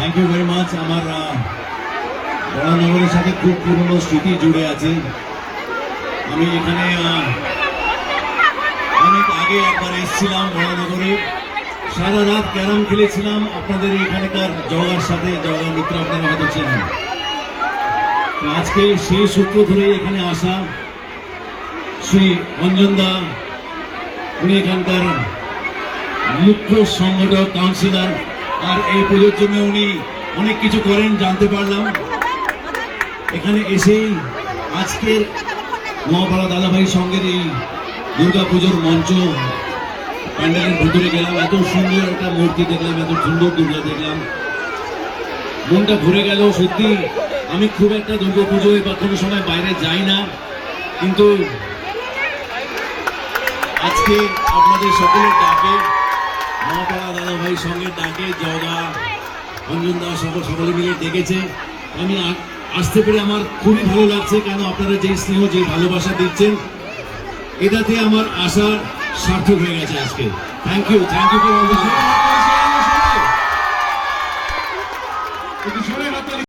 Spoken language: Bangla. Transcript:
Thank you very much. আমার বড়নগরের সাথে খুব পুরনো স্মৃতি জুড়ে আছে। আমি এখানে অনেক আগে একবার এসেছিলাম বড়নগরে, সারা রাত ক্যারাম খেলেছিলাম আপনাদের এখানকার জগার সাথে, জগা মিত্র আপনারা হয়তো চেনেন। আজকে সেই সূত্র ধরে এখানে আসা শ্রী অঞ্জন দা, উনি এখানকার মুখ্য সংগঠক কাউন্সিলর, আর এই পুজোর জন্য উনি অনেক কিছু করেন জানতে পারলাম। এখানে এসেই আজকের মহাপাড়া দাদাভাই সঙ্গের এই দুর্গা পুজোর মঞ্চ প্যান্ডেলের ভিতরে গেলাম, এত সুন্দর একটা মূর্তি দেখলাম, এত সুন্দর দুর্গা দেখলাম, মনটা ঘুরে গেল। সত্যি আমি খুব একটা দুর্গা পুজোয় বা কোনো সময় বাইরে যাই না, কিন্তু আজকে আপনাদের সকলের ডাকে, মহাপাড়া দাদাভাই সঙ্গের ডাকে, জগা অঞ্জন দাস সকলে মিলে ডেকেছে, আমি আসতে পেরে আমার খুবই ভালো লাগছে। কেন আপনারা যে স্নেহ, যে ভালোবাসা দিচ্ছেন, এটাতে আমার আশা সার্থক হয়ে গেছে আজকে। Thank you for all this.